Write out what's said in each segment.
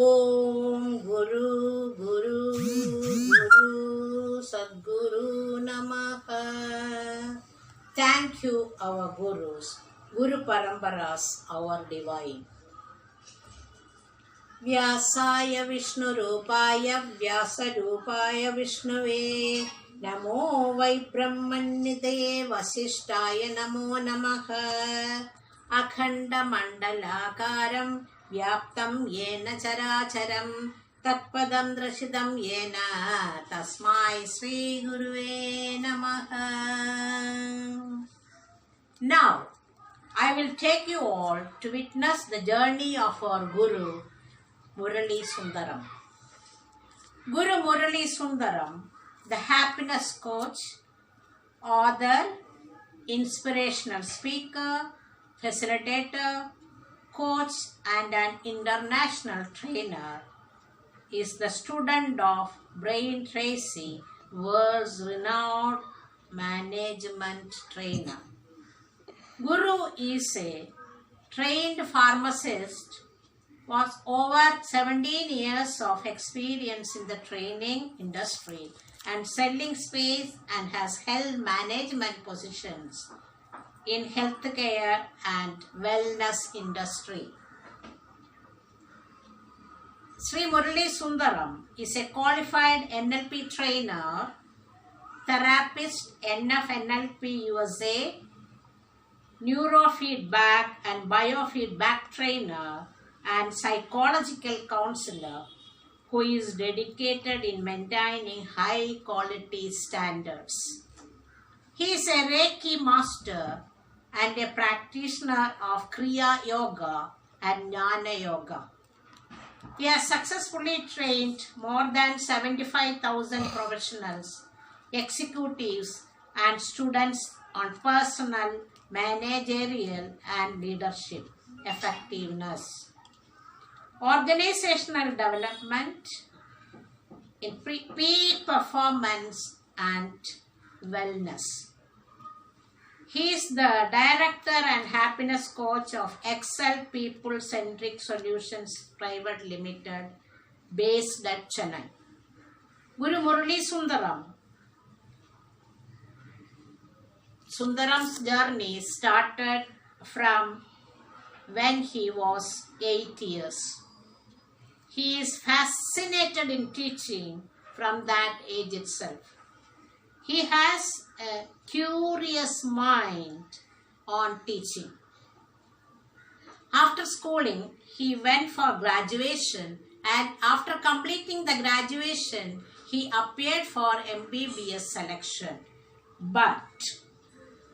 Om Guru Guru Guru Sadguru Namaha. Thank you, our Gurus, Guru Paramparas, our divine. Vyasaya Vishnu Rupaya Vyasa Rupaya Vishnave Namo Vai Brahmanidaya Vasishtaya Namo Namaha. Akhanda Mandalakaram Vyaptam Yena Characharam Tatpadam Drashidam Yena Tasmai Sri Guruve Namaha. Now, I will take you all to witness the journey of our Guru, Murali Sundaram. Guru Murali Sundaram, the happiness coach, author, inspirational speaker, facilitator, coach and an international trainer, is the student of Brian Tracy, world's renowned management trainer. Guru is a trained pharmacist, was over 17 years of experience in the training industry and selling space, and has held management positions in healthcare and wellness industry. Sri Murali Sundaram is a qualified NLP trainer, therapist, NF-NLP USA, neurofeedback and biofeedback trainer, and psychological counselor who is dedicated in maintaining high quality standards. He is a Reiki master and a practitioner of Kriya Yoga and Jnana Yoga. He has successfully trained more than 75,000 professionals, executives and students on personal, managerial and leadership effectiveness, organizational development, in peak performance and wellness. He is the director and happiness coach of Excel People Centric Solutions Private Limited, based at Chennai. Guru Murali Sundaram. Sundaram's journey started from when he was 8 years. He is fascinated in teaching from that age itself. He has a curious mind on teaching. After schooling, he went for graduation, and after completing the graduation, he appeared for MBBS selection. But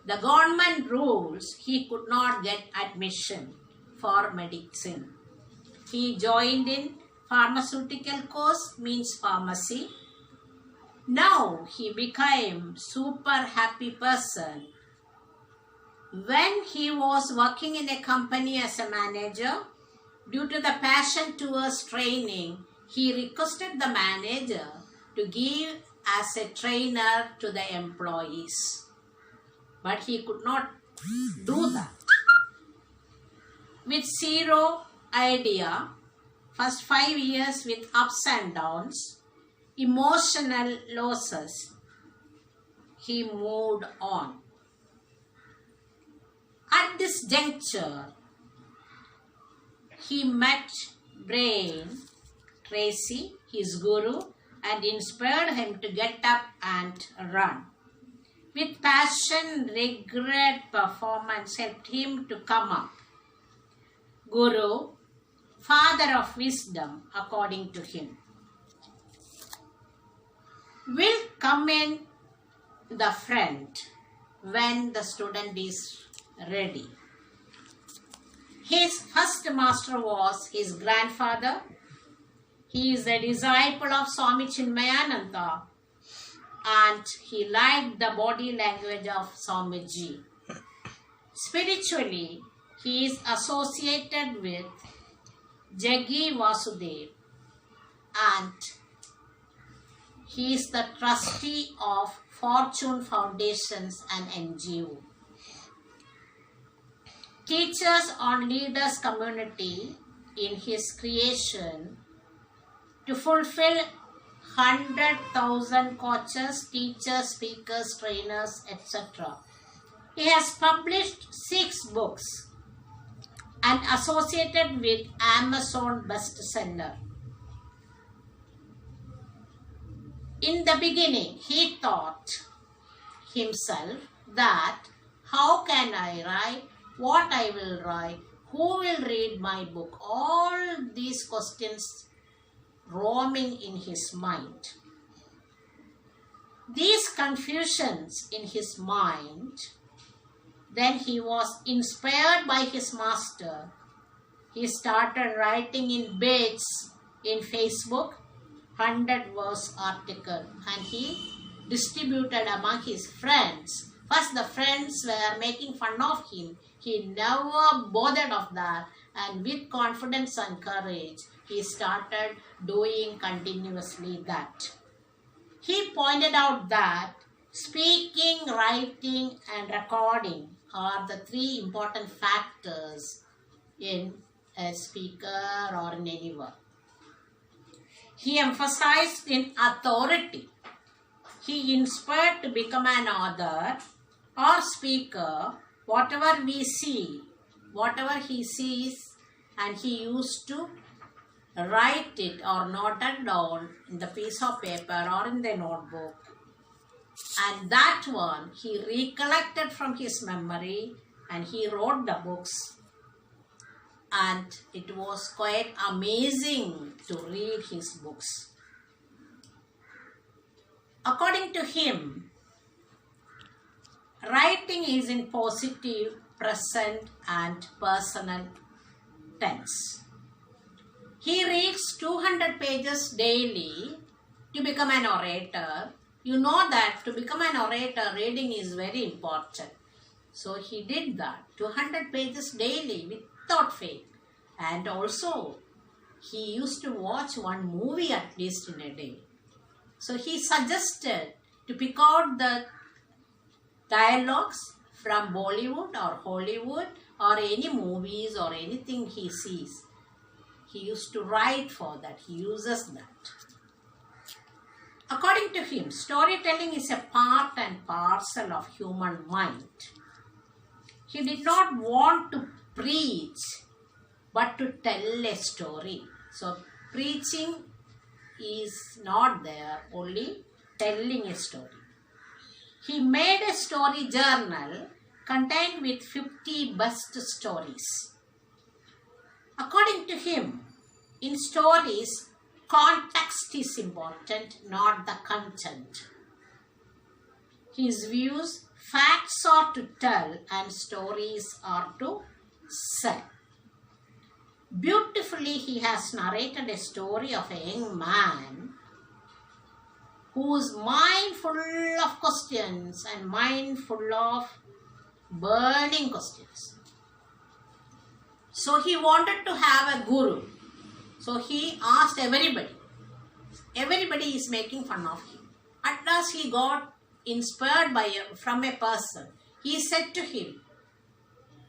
the government rules, he could not get admission for medicine. He joined in pharmaceutical course, means pharmacy. Now he became super happy person. When he was working in a company as a manager, due to the passion towards training, he requested the manager to give as a trainer to the employees. But he could not do that. With zero idea, first 5 years with ups and downs, emotional losses, he moved on. At this juncture, he met Brian Tracy, his guru, and inspired him to get up and run. With passion, regret, performance helped him to come up. Guru, father of wisdom, according to him, will come in the front when the student is ready. His first master was his grandfather. He is a disciple of Swami Chinmayananda, and he liked the body language of Swamiji. Spiritually, he is associated with Jaggi Vasudev, and he is the trustee of Fortune Foundations and NGO. Teachers on Leaders Community in his creation to fulfill 100,000 coaches, teachers, speakers, trainers, etc. He has published 6 books and associated with Amazon bestseller. In the beginning, he thought himself that how can I write, what I will write, who will read my book, all these questions roaming in his mind. These confusions in his mind, then he was inspired by his master. He started writing in bits in Facebook, 100-verse article, and he distributed among his friends. First the friends were making fun of him. He never bothered of that, and with confidence and courage, he started doing continuously that. He pointed out that speaking, writing and recording are the 3 important factors in a speaker or in any work. He emphasized in authority. He inspired to become an author or speaker. Whatever we see, whatever he sees, and he used to write it or note it down in the piece of paper or in the notebook. And that one he recollected from his memory and he wrote the books. And it was quite amazing to read his books. According to him, writing is in positive, present and personal tense. He reads 200 pages daily to become an orator. You know that to become an orator, reading is very important. So he did that, 200 pages daily without fail. And also, he used to watch one movie at least in a day. So he suggested to pick out the dialogues from Bollywood or Hollywood or any movies or anything he sees. He used to write for that. He uses that. According to him, storytelling is a part and parcel of human mind. He did not want to preach, but to tell a story. So preaching is not there, only telling a story. He made a story journal contained with 50 best stories. According to him, in stories, context is important, not the content. His views, facts are to tell and stories are to sell. Beautifully, he has narrated a story of a young man whose mind full of questions and mind full of burning questions. So he wanted to have a guru. So he asked everybody. Everybody is making fun of him. At last he got inspired from a person. He said to him,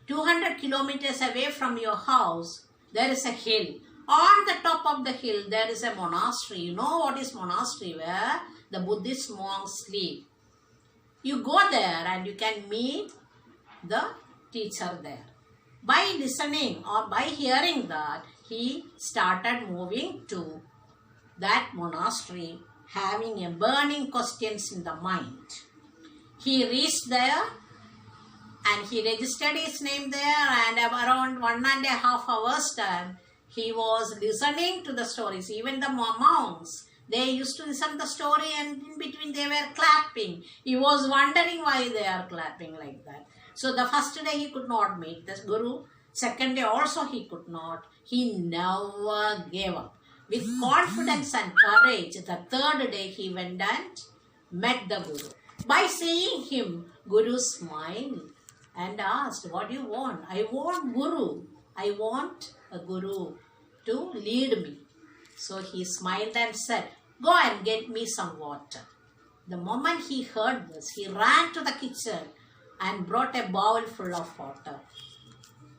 200 kilometers away from your house, there is a hill. On the top of the hill, there is a monastery. You know what is monastery? Where the Buddhist monks live. You go there and you can meet the teacher there. By listening or by hearing that, he started moving to that monastery, having a burning questions in the mind. He reached there and he registered his name there, and around 1.5 hours time, he was listening to the stories. Even the monks, they used to listen to the story and in between they were clapping. He was wondering why they are clapping like that. So the first day he could not meet the Guru. Second day also he could not. He never gave up. With confidence and courage, the third day he went and met the Guru. By seeing him, Guru smiled and asked, what do you want? I want Guru. I want a Guru to lead me. So he smiled and said, go and get me some water. The moment he heard this, he ran to the kitchen and brought a bowl full of water.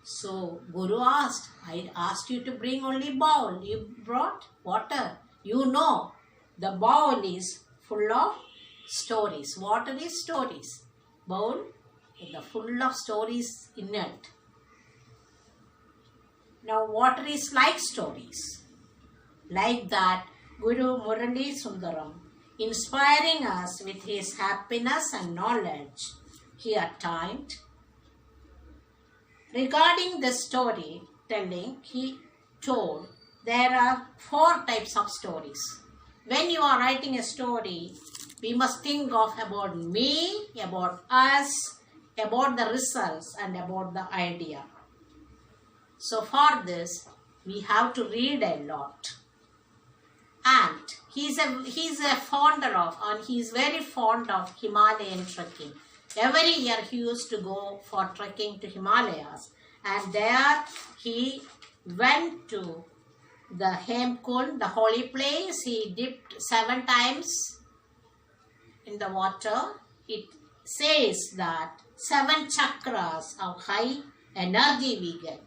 So Guru asked, I asked you to bring only bowl. You brought water. You know, the bowl is full of stories. Water is stories. Bowl is full of stories in it. Now water is like stories. Like that, Guru Murali Sundaram, inspiring us with his happiness and knowledge, he attained. Regarding the storytelling, he told there are 4 types of stories. When you are writing a story, we must think of about me, about us, about the results and about the idea. So for this, we have to read a lot. And he's very fond of Himalayan trekking. Every year he used to go for trekking to Himalayas. And there he went to the Hemkund, the holy place. He dipped 7 times in the water. It says that 7 chakras of high energy we get.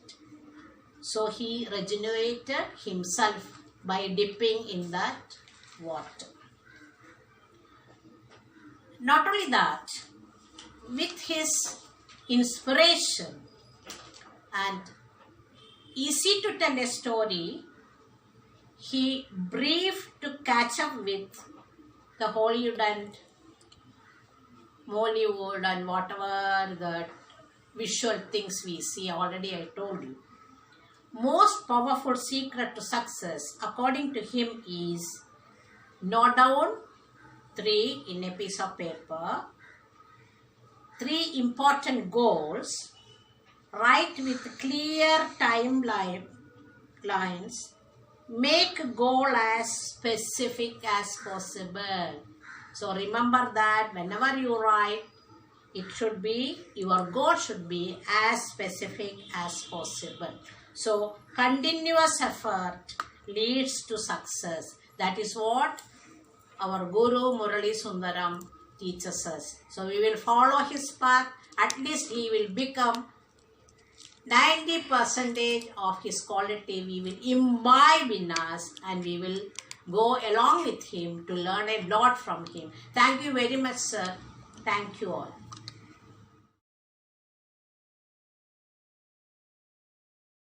So he regenerated himself by dipping in that water. Not only that, with his inspiration and easy to tell a story, he briefed to catch up with the Hollywood and Mollywood and whatever the visual things we see. Already I told you. Most powerful secret to success, according to him, is note down 3 in a piece of paper, 3 important goals, write with clear timelines, make goal as specific as possible. So remember that whenever you write, it should be, your goal should be as specific as possible. So continuous effort leads to success. That is what our Guru Murali Sundaram teaches us. So we will follow his path. At least he will become 90% of his quality we will imbibe in us, and we will go along with him to learn a lot from him. Thank you very much, sir. Thank you all.